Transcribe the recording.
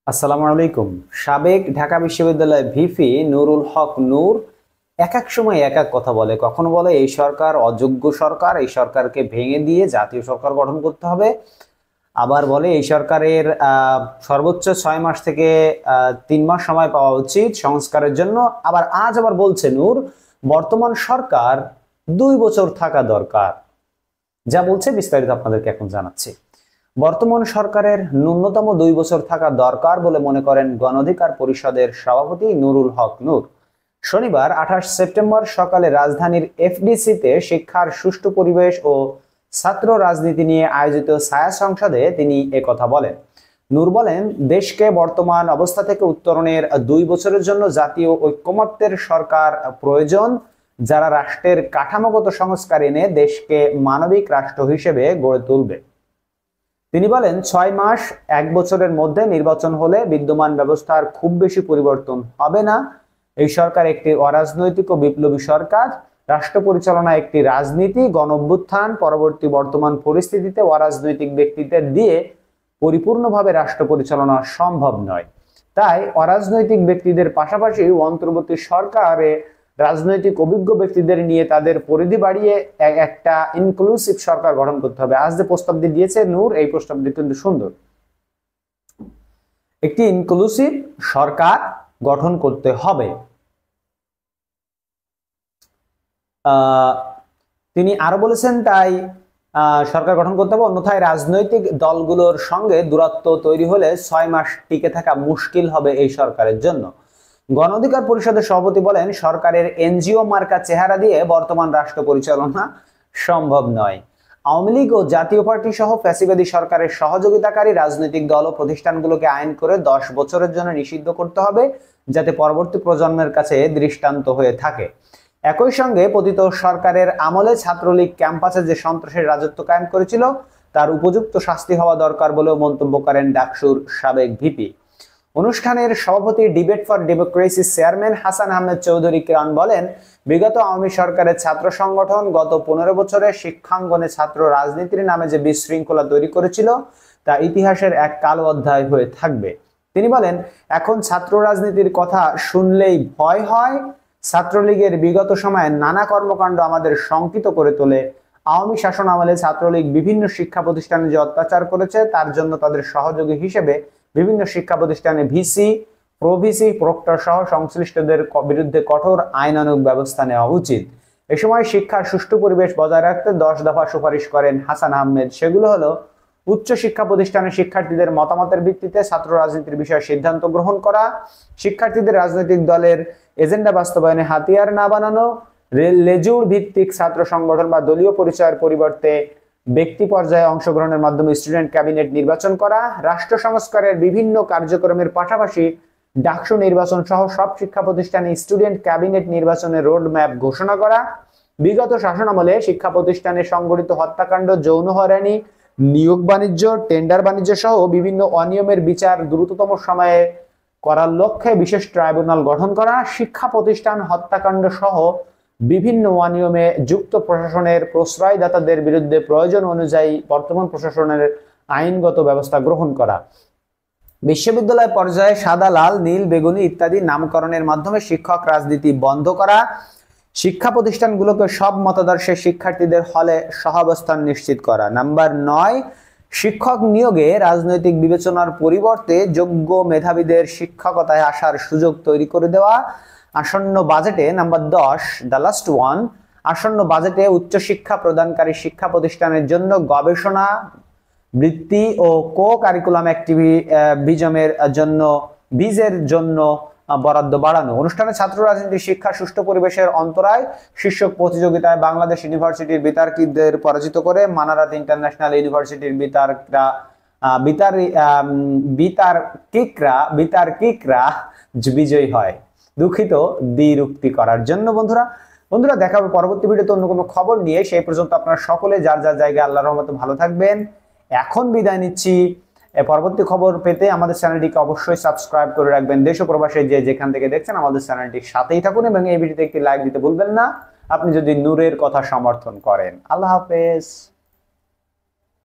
আসসালামু আলাইকুম। সাবেক ঢাকা বিশ্ববিদ্যালয়ের ভিপি নুরুল হক নূর এক এক সময় এক এক কথা বলে। কখনো বলে এই সরকার অযোগ্য সরকার, এই সরকারকে ভেঙে দিয়ে জাতীয় সরকার গঠন করতে হবে। আবার বলে এই সরকারের সর্বোচ্চ 6 মাস থেকে 3 মাস সময় পাওয়া উচিত সংস্কারের জন্য। আবার বলছে নূর বর্তমান সরকার 2 বছর থাকা দরকার। যা বলছে বিস্তারিত আপনাদেরকে এখন জানাচ্ছি। বর্তমান সরকারের ন্যূনতম 2 বছর থাকা দরকার বলে মনে করেন গণ অধিকার পরিষদের সভাপতি নুরুল হক নূর। শনিবার 28 সেপ্টেম্বর সকালে রাজধানীর এফডিসিতে শিক্ষার সুষ্ঠু পরিবেশ ও ছাত্র রাজনীতি নিয়ে আয়োজিত ছায়া সংসদে তিনি একথা বলেন। নূর বলেন, দেশকে বর্তমান অবস্থা থেকে উত্তরণের 2 বছরের জন্য জাতীয় ঐক্যমত্যের সরকার প্রয়োজন, যারা রাষ্ট্রের কাঠামোগত সংস্কার এনে দেশকে মানবিক রাষ্ট্র হিসেবে গড়ে তুলবে। তিনি বলেন, 6 মাস 1 বছরের মধ্যে নির্বাচন হলে বিদ্যমান ব্যবস্থার খুব বেশি পরিবর্তন হবে না। এই সরকার একটি অরাজনৈতিক ও বিপ্লবী সরকার। রাষ্ট্র পরিচালনা একটি রাজনীতি। গণ অভ্যুত্থান পরবর্তী বর্তমান পরিস্থিতিতে অরাজনৈতিক ব্যক্তিদের দিয়ে পরিপূর্ণভাবে রাষ্ট্র পরিচালনা সম্ভব নয়। তাই অরাজনৈতিক ব্যক্তিদের পাশাপাশি অন্তর্বর্তী সরকারে রাজনৈতিক অভিজ্ঞ ব্যক্তিদের নিয়ে তাদের পরিধি বাড়িয়ে একটা ইনক্লুসিভ সরকার গঠন করতে হবে। আজ যে প্রস্তাবটি দিয়েছে নূর, এই প্রস্তাবটি কিন্তু সুন্দর। একটি ইনক্লুসিভ সরকার গঠন করতে হবে। তিনি আরো বলেছেন, তাই সরকার গঠন করতে হবে, অন্যথায় রাজনৈতিক দলগুলোর সঙ্গে দূরত্ব তৈরি হলে 6 মাস টিকে থাকা মুশকিল হবে এই সরকারের জন্য। গণ অধিকার পরিষদের সভাপতি বলেন, সরকারের এনজিও মার্কা চেহারা দিয়ে বর্তমান রাষ্ট্র পরিচালনা সম্ভব নয়। আওয়ামী লীগ ও জাতীয় পার্টি সহ ফ্যাসিবাদী সরকারের সহযোগিতাকারী রাজনৈতিক দল ও প্রতিষ্ঠানগুলোকে আইন করে 10 বছরের জন্য নিষিদ্ধ করতে হবে, যাতে পরবর্তী প্রজন্মের কাছে দৃষ্টান্ত হয়ে থাকে। একই সঙ্গে পতিত সরকারের আমলে ছাত্রলীগ ক্যাম্পাসে যে সন্ত্রাসের রাজত্ব কায়েম করেছিল তার উপযুক্ত শাস্তি হওয়া দরকার বলেও মন্তব্য করেন ডাকসুর সাবেক ভিপি। অনুষ্ঠানের সভাপতি debate for democracy chairman Hasan Ahmed Chowdhury Kiron বলেন, বিগত আওয়ামী সরকারের ছাত্র সংগঠন গত 15 বছরে শিক্ষাঙ্গনে ছাত্র রাজনীতির নামে যে বিশৃঙ্খলা তৈরি করেছিল তা ইতিহাসের এক কালো অধ্যায় হয়ে থাকবে। তিনি বলেন, এখন ছাত্র রাজনীতির কথা শুনলেই ভয় হয়। ছাত্রলীগের বিগত সময়ে নানা কর্মকাণ্ড আমাদের শঙ্কিত করে তোলে। আওয়ামী শাসন আমলে ছাত্রলীগ বিভিন্ন শিক্ষা প্রতিষ্ঠানে যে অত্যাচার করেছে তার জন্য তাদের সহযোগী হিসেবে বিভিন্ন শিক্ষা প্রতিষ্ঠানে ভিসি, প্রভিসি, প্রক্টর সহ সংশ্লিষ্টদের বিরুদ্ধে কঠোর আইনানুগ ব্যবস্থা নেওয়া উচিত। এ সময় শিক্ষার সুষ্ঠু পরিবেশ বজায় রাখতে 10 দফা সুপারিশ করেন হাসান আহমেদ। সেগুলো হলো, উচ্চ শিক্ষা প্রতিষ্ঠানের শিক্ষার্থীদের মতামতের ভিত্তিতে ছাত্র রাজনীতির বিষয়ে সিদ্ধান্ত গ্রহণ করা, শিক্ষার্থীদের রাজনৈতিক দলের এজেন্ডা বাস্তবায়নে হাতিয়ার না বানানো, লেজুর ভিত্তিক ছাত্র সংগঠন বা দলীয় পরিচয়ের পরিবর্তে ব্যক্তি পর্যায়ে অংশগ্রহণের মাধ্যমে স্টুডেন্ট ক্যাবিনেট নির্বাচন করা, রাষ্ট্র সংস্কারের বিভিন্ন কার্যক্রমের পাশাপাশি ডাকসু নির্বাচন সহ সব শিক্ষা প্রতিষ্ঠানে স্টুডেন্ট ক্যাবিনেট নির্বাচনের রোড ম্যাপ ঘোষণা করা, বিগত শাসনামলে শিক্ষা প্রতিষ্ঠানে সংগঠিত হত্যাকাণ্ড, যৌন হয়রানি, নিয়োগ বাণিজ্য, টেন্ডার বাণিজ্য সহ বিভিন্ন অনিয়মের বিচার দ্রুততম সময়ে করার লক্ষ্যে বিশেষ ট্রাইব্যুনাল গঠন করা, শিক্ষা প্রতিষ্ঠান হত্যাকাণ্ড সহ বিভিন্ন অনিয়মে যুক্ত প্রশাসনের প্রশ্রয়দাতাদের বিরুদ্ধে প্রয়োজন অনুযায়ী বর্তমান প্রশাসনের আইনগত ব্যবস্থা গ্রহণ করা, বিশ্ববিদ্যালয় পর্যায়ে সাদা, লাল, নীল, বেগুনি ইত্যাদি নামকরণের মাধ্যমে শিক্ষক রাজনীতি বন্ধ করা, শিক্ষা প্রতিষ্ঠানগুলোকে সব মতাদর্শের শিক্ষার্থীদের হলে সহাবস্থান নিশ্চিত করা। নাম্বার 9, শিক্ষক নিয়োগে রাজনৈতিক বিবেচনার পরিবর্তে যোগ্য মেধাবীদের শিক্ষকতায় আসার সুযোগ তৈরি করে দেওয়া। আসন্ন বাজেটে নাম্বার 10, দ্য লাস্ট ওয়ান, আসন্ন বাজেটে উচ্চশিক্ষা প্রদানকারী শিক্ষা প্রতিষ্ঠানের জন্য গবেষণা বৃত্তি ও কো কারিকুলাম অ্যাক্টিভিজমের জন্য বীজের জন্য বরাদ্দ বাড়ানো। অনুষ্ঠানে ছাত্র রাজনীতি শিক্ষা সুষ্ঠু পরিবেশের অন্তরায় শীর্ষক প্রতিযোগিতায় বাংলাদেশ ইউনিভার্সিটির বিতার্কিকদের পরাজিত করে মানারাত ইন্টারন্যাশনাল ইউনিভার্সিটির বিতার্কিকরা বিজয়ী হয়। দুঃখিত দ্বিরুক্তি করার জন্য। বন্ধুরা দেখা হবে পরবর্তী ভিডিওতে অন্য কোনো খবর নিয়ে। সেই পর্যন্ত আপনারা সকলে যার যার জায়গায় আল্লাহর রহমতে ভালো থাকবেন। এখন বিদায় নিচ্ছি। পরবর্তী খবর পেতে আমাদের চ্যানেলটিকে অবশ্যই সাবস্ক্রাইব করে রাখবেন। দেশ ও প্রবাসে যে যেখান থেকে দেখছেন আমাদের চ্যানেলটির সাথেই থাকুন এবং এই ভিডিওতে একটি লাইক দিতে ভুলবেন না আপনি যদি নূরের কথা সমর্থন করেন। আল্লাহ হাফেজ।